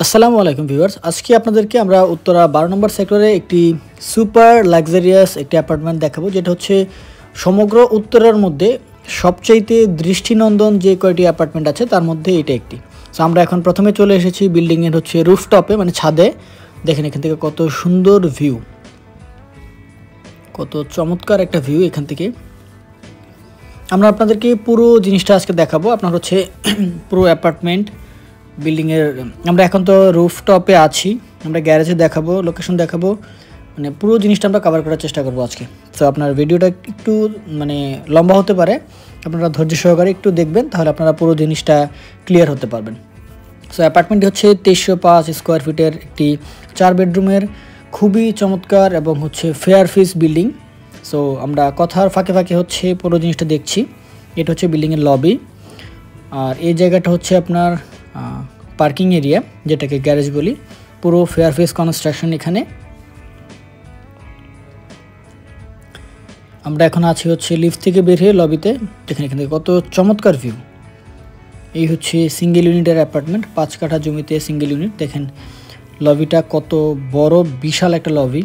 আসসালামু আলাইকুম ভিউয়ার্স, আজকে আপনাদেরকে আমরা উত্তরা 12 নম্বর সেক্টরে একটি সুপার লাক্সারিয়াস একটি অ্যাপার্টমেন্ট দেখাবো, যেটা হচ্ছে সমগ্র উত্তরার মধ্যে সবচাইতে দৃষ্টিনন্দন যে কয়টি অ্যাপার্টমেন্ট আছে তার মধ্যে এটা একটি। সো আমরা এখন প্রথমে চলে এসেছি বিল্ডিংয়ের হচ্ছে রুফটপে, মানে ছাদে। দেখেন এখান থেকে কত সুন্দর ভিউ, কত চমৎকার একটা ভিউ এখান থেকে। আমরা আপনাদেরকে পুরো জিনিসটা আজকে দেখাবো। আপনার হচ্ছে পুরো অ্যাপার্টমেন্ট বিল্ডিংয়ের, আমরা এখন তো রুফটপে আছি, আমরা গ্যারেজে দেখাবো, লোকেশন দেখাবো, মানে পুরো জিনিসটা আমরা কভার করার চেষ্টা করবো আজকে। তো আপনার ভিডিওটা একটু মানে লম্বা হতে পারে, আপনারা ধৈর্য সহকারে একটু দেখবেন, তাহলে আপনারা পুরো জিনিসটা ক্লিয়ার হতে পারবেন। সো অ্যাপার্টমেন্টটি হচ্ছে 2305 স্কোয়ার ফিটের একটি 4 বেডরুমের খুবই চমৎকার এবং হচ্ছে ফেয়ার ফিস বিল্ডিং। সো আমরা কথার ফাঁকে ফাঁকে হচ্ছে পুরো জিনিসটা দেখছি। এটা হচ্ছে বিল্ডিংয়ের লবি, আর এই জায়গাটা হচ্ছে আপনার পার্কিং এরিয়া, যেটাকে গ্যারেজ বলি। পুরো ফেয়ার ফেস কনস্ট্রাকশন এখানে। আমরা এখন আছি হচ্ছে লিফট থেকে বের হয়ে লবিতে। দেখেন এখান থেকে কত চমৎকার ভিউ। এই হচ্ছে সিঙ্গেল ইউনিটের অ্যাপার্টমেন্ট, 5 কাঠা জমিতে সিঙ্গেল ইউনিট। দেখেন লবিটা কত বড়, বিশাল একটা লবি।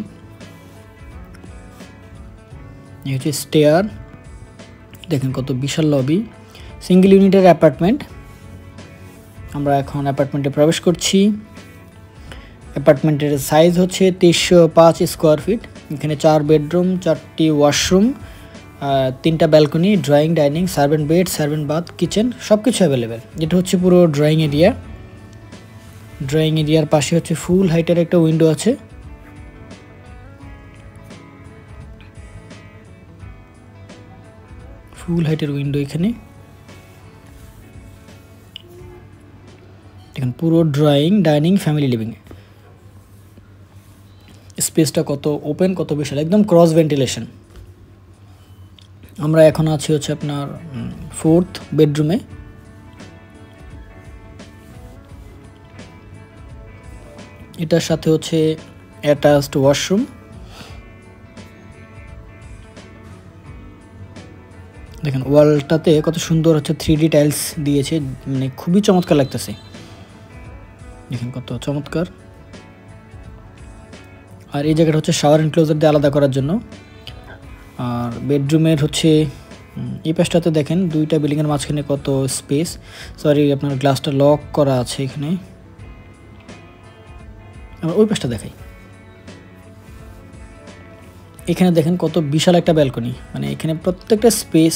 এই হচ্ছে স্টেয়ার, দেখেন কত বিশাল লবি, সিঙ্গেল ইউনিটের অ্যাপার্টমেন্ট। আমরা এখন অ্যাপার্টমেন্টে প্রবেশ করছি। অ্যাপার্টমেন্টের সাইজ হচ্ছে 2305 স্কোয়ার ফিট। এখানে 4 বেডরুম, 4টি ওয়াশরুম, 3টা balcony, drawing, dining, servant bed, servant bath, kitchen, সব কিছু অ্যাভেলেবেল। যেটা হচ্ছে পুরো ড্রয়িং এরিয়া। ড্রয়িং এরিয়ার পাশে হচ্ছে ফুল হাইটের একটা উইন্ডো আছে। ফুল হাইটের উইন্ডো এখানে। দেখেন পুরো ড্রয়িং, ডাইনিং, ফ্যামিলি লিভিং। স্পেসটা কত ওপেন, কত বিশাল, একদম ক্রস ভেন্টিলেশন। আমরা এখন আছি হচ্ছে আপনার 4th বেডরুমে। এটার সাথে হচ্ছে অ্যাটাচড ওয়াশরুম। দেখেন ওয়ালটাতে কত সুন্দর হচ্ছে 3D টাইলস দিয়েছে, মানে খুবই চমৎকার লাগতেছে। দেখেন কত চমৎকার। আর এই জায়গাটা হচ্ছে শাওয়ার এনক্লোজার দিয়ে আলাদা করার জন্য। আর বেডরুমের হচ্ছে এই পাশটাতে দেখেন 2টা বিল্ডিংয়ের মাঝখানে কত স্পেস। সরি, আপনার গ্লাসটা লক করা আছে এখানে। আমরা ওই পাশটা দেখাই। এখানে দেখেন কত বিশাল একটা ব্যালকনি, মানে এখানে প্রত্যেকটা স্পেস,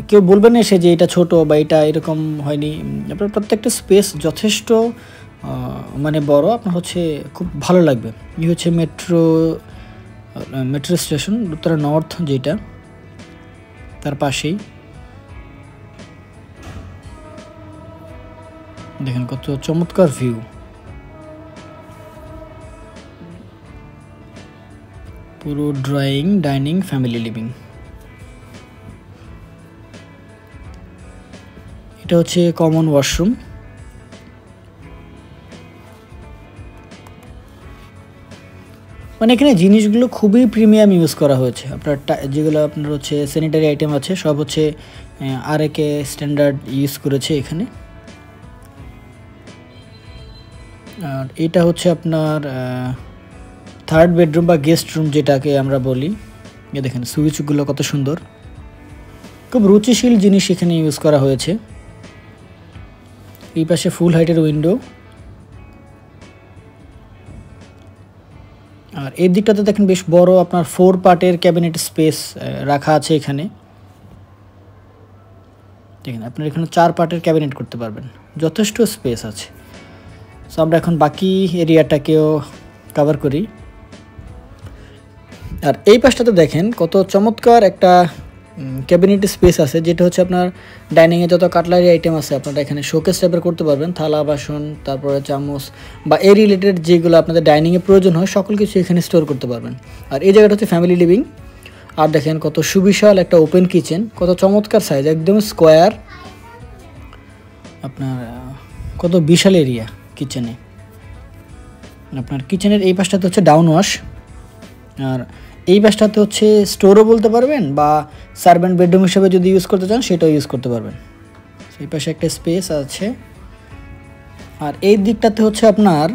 কেউ বলবেন না সে যে এটা ছোট বা এটা এরকম হয়নি। আপনার প্রত্যেকটা স্পেস যথেষ্ট মানে বড়, আপনার হচ্ছে খুব ভালো লাগবে। এই হচ্ছে মেট্রো স্টেশন উত্তরা নর্থ, যেটা তার পাশেই। দেখেন কত চমৎকার ভিউ। পুরো ড্রয়িং, ডাইনিং, ফ্যামিলি লিভিং। এটা হচ্ছে কমন ওয়াশরুম। মানে এখানে জিনিসগুলো খুবই প্রিমিয়াম ইউজ করা হয়েছে। আপনার যেগুলো আপনার হচ্ছে স্যানিটারি আইটেম আছে সব হচ্ছে আরএকে স্ট্যান্ডার্ড ইউজ করেছে এখানে। আর এটা হচ্ছে আপনার 3rd বেডরুম বা গেস্ট রুম, যেটাকে আমরা বলি। দেখেন সুইচগুলো কত সুন্দর, খুব রুচিশীল জিনিস এখানে ইউজ করা হয়েছে। এই পাশে ফুল হাইটের উইন্ডো। আর এই দিকটাতে দেখেন বেশ বড় আপনার 4 পার্টের ক্যাবিনেট স্পেস রাখা আছে এখানে। দেখেন আপনার এখানে 4 পার্টের ক্যাবিনেট করতে পারবেন, যথেষ্ট স্পেস আছে। সো আমরা এখন বাকি এরিয়াটাকেও কভার করি। আর এই পাশটাতে দেখেন কত চমৎকার একটা ক্যাবিনেট স্পেস আছে, যেটা হচ্ছে আপনার ডাইনিংয়ে যত কাটলারি আইটেম আছে আপনারা এখানে শোকেস টাইপের করতে পারবেন। থালা বাসন, তারপরে চামচ বা এই রিলেটেড যেগুলো আপনাদের ডাইনিংয়ে প্রয়োজন হয় সকল কিছু এখানে স্টোর করতে পারবেন। আর এই জায়গাটা হচ্ছে ফ্যামিলি লিভিং। আর দেখেন কত সুবিশাল একটা ওপেন কিচেন, কত চমৎকার সাইজ, একদম স্কোয়ার। আপনার কত বিশাল এরিয়া কিচেনে। আপনার কিচেনের এই পাশটাতে হচ্ছে ডাউন ওয়াশ, আর এই পাশটাতে হচ্ছে স্টোরও বলতে পারবেন, বা সার্ভেন্ট বেডরুম হিসেবে যদি ইউজ করতে চান সেটাও ইউজ করতে পারবেন। এই পাশে একটা স্পেস আছে। আর এই দিকটাতে হচ্ছে আপনার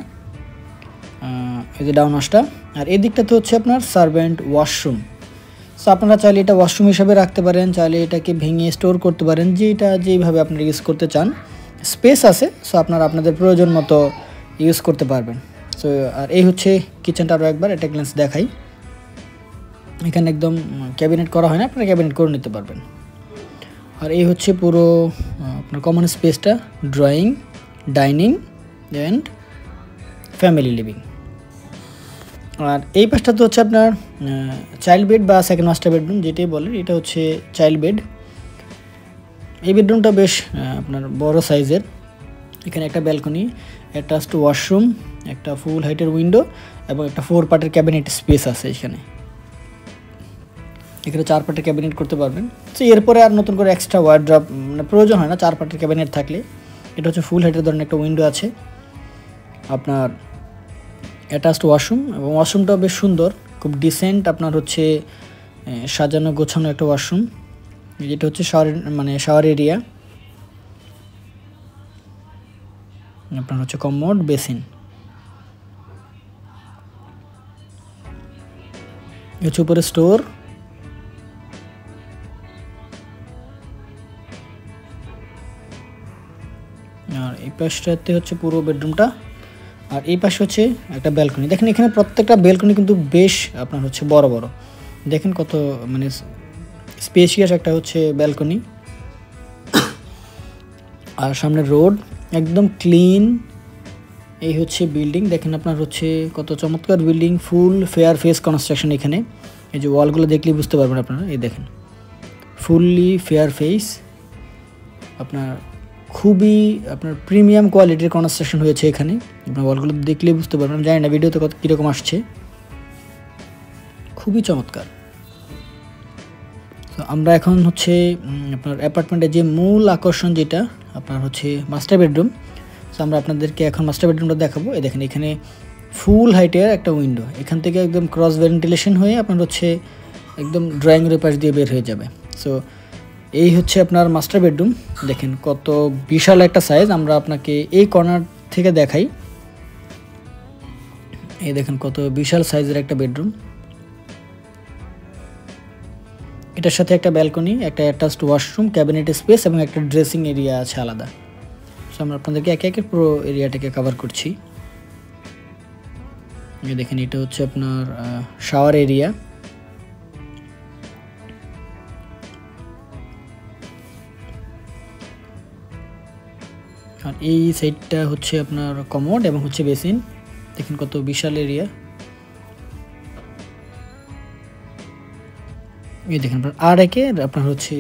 এই যে ডাউন ওয়াশটা, আর এই দিকটাতে হচ্ছে আপনার সার্ভেন্ট ওয়াশরুম। সো আপনারা চাইলে এটা ওয়াশরুম হিসাবে রাখতে পারেন, চাইলে এটাকে ভেঙে স্টোর করতে পারেন, যেইভাবে আপনারা ইউজ করতে চান। স্পেস আছে, সো আপনারা আপনাদের প্রয়োজন মতো ইউজ করতে পারবেন। সো আর এই হচ্ছে কিচেনটা, আরও একবার এটা গ্ল্যান্স দেখাই। এখানে একদম ক্যাবিনেট করা হয় না, আপনারা ক্যাবিনেট করে নিতে পারবেন। আর এই হচ্ছে পুরো আপনার কমন স্পেসটা, drawing, dining and family living. আর এই পাশটাতে হচ্ছে আপনার চাইল্ড বেড বা সেকেন্ড মাস্টার বেডরুম যেটাই বলে, এটা হচ্ছে চাইল্ড বেড। এই বেডরুমটা বেশ আপনার বড় সাইজের। এখানে একটা ব্যালকনি, অ্যাটাচড ওয়াশরুম, একটা ফুল হাইটের উইন্ডো এবং একটা 4 পার্টের ক্যাবিনেট স্পেস আছে। এখানে 4 পার্টের ক্যাবিনেট করতে পারবেন। তো এরপরে আর নতুন করে এক্সট্রা ওয়ার্ড্রপ মানে প্রয়োজন হয় না 4 পার্টের ক্যাবিনেট থাকলে। এটা হচ্ছে ফুল হাইটের ধরনের একটা উইন্ডো আছে, আপনার অ্যাটাচড ওয়াশরুম, এবং ওয়াশরুমটাও বেশ সুন্দর, খুব ডিসেন্ট আপনার হচ্ছে সাজানো গোছানো একটা ওয়াশরুম। যেটা হচ্ছে শাওয়ার এরিয়া, আপনার হচ্ছে কমোড, বেসিন। হচ্ছে উপরে স্টোর, আর এই পাশটাতে হচ্ছে পুরো বেডরুমটা। আর এই পাশে হচ্ছে একটা ব্যালকনি। দেখেন এখানে প্রত্যেকটা ব্যালকনি কিন্তু বেশ আপনার হচ্ছে বড় বড়, দেখেন কত মানে স্পেশিয়াস একটা হচ্ছে ব্যালকনি। আর সামনে রোড, একদম ক্লিন। এই হচ্ছে বিল্ডিং, দেখেন আপনার হচ্ছে কত চমৎকার বিল্ডিং, ফুল ফেয়ার ফেস কনস্ট্রাকশন। এখানে এই যে ওয়ালগুলো দেখলেই বুঝতে পারবেন আপনারা, এই দেখেন ফুললি ফেয়ার ফেস, আপনার খুবই আপনার প্রিমিয়াম কোয়ালিটির কনস্ট্রাকশন হয়েছে এখানে। আপনার ওয়ালগুলো দেখলেই বুঝতে পারবেন, জানি না ভিডিওতে কত কীরকম আসছে, খুবই চমৎকার। তো আমরা এখন হচ্ছে আপনার অ্যাপার্টমেন্টের যে মূল আকর্ষণ যেটা আপনার হচ্ছে মাস্টার বেডরুম। তো আমরা আপনাদেরকে এখন মাস্টার বেডরুমটা দেখাবো। এই দেখেন এখানে ফুল হাইটের একটা উইন্ডো, এখান থেকে একদম ক্রস ভেন্টিলেশন হয়ে আপনার হচ্ছে একদম ড্রয়িংয়ের পাশ দিয়ে বের হয়ে যাবে। সো এই হচ্ছে আপনার মাস্টার বেডরুম, দেখেন কত বিশাল একটা সাইজ। আমরা আপনাকে এই কর্নার থেকে দেখাই, এই দেখেন কত বিশাল সাইজের একটা বেডরুম। এটার সাথে একটা ব্যালকনি, একটা অ্যাটাচড ওয়াশরুম, ক্যাবিনেট স্পেস এবং একটা ড্রেসিং এরিয়া আছে আলাদা। সো আমরা আপনাদেরকে একে একে পুরো এরিয়াটাকে কভার করছি। এই দেখেন এটা হচ্ছে আপনার শাওয়ার এরিয়া। আর এই সাইডটা হচ্ছে আপনার কমোড এবং হচ্ছে বেসিন, দেখেন কত বিশাল এরিয়া। এই দেখেন আর একে আপনার হচ্ছে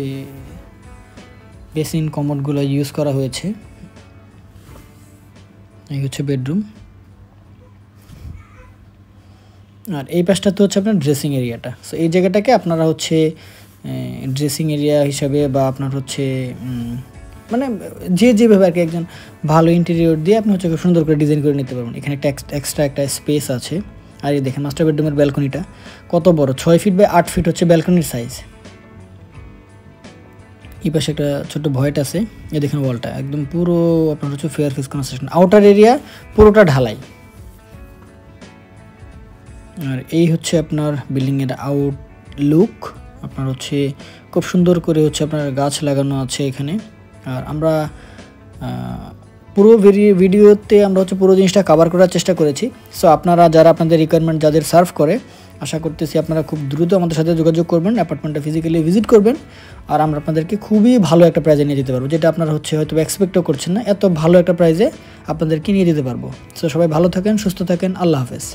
বেসিন কমোডগুলো ইউজ করা হয়েছে। এই হচ্ছে বেডরুম। আর এই পাশটাতে হচ্ছে আপনার ড্রেসিং এরিয়াটা। সো এই জায়গাটাকে আপনারা হচ্ছে ড্রেসিং এরিয়া হিসাবে বা আপনার হচ্ছে মানে যেভাবে আর কি একজন ভালো ইন্টেরিয়র দিয়ে আপনি হচ্ছে খুব সুন্দর করে ডিজাইন করে নিতে পারবেন। এখানে একটা এক্সট্রা একটা স্পেস আছে। আর এই দেখেন মাস্টার বেডরুমের ব্যালকনিটা কত বড়, 6 ফিট বাই 8 ফিট হচ্ছে ব্যালকনির সাইজ। এই পাশে একটা ছোট্ট ভয়েট আছে। এই দেখেন ওয়ালটা একদম পুরো আপনার হচ্ছে fair face construction, outer area পুরোটা ঢালাই। আর এই হচ্ছে আপনার বিল্ডিংয়ের আউটলুক, আপনার হচ্ছে খুব সুন্দর করে হচ্ছে আপনার গাছ লাগানো আছে এখানে। আর আমরা পুরো ভিডিওতে আমরা হচ্ছে পুরো জিনিসটা কভার করার চেষ্টা করেছি। সো আপনারা যারা আপনাদের রিকোয়ারমেন্ট যাদের সার্ভ করে, আশা করতেছি আপনারা খুব দ্রুত আমাদের সাথে যোগাযোগ করবেন, অ্যাপার্টমেন্টটা ফিজিক্যালি ভিজিট করবেন, আর আমরা আপনাদেরকে খুবই ভালো একটা প্রাইজে নিয়ে দিতে পারবো, যেটা আপনারা হচ্ছে হয়তো এক্সপেক্টও করছেন না। এত ভালো একটা প্রাইজে আপনাদেরকে নিয়ে দিতে পারবো। সো সবাই ভালো থাকেন, সুস্থ থাকেন, আল্লাহ হাফেজ।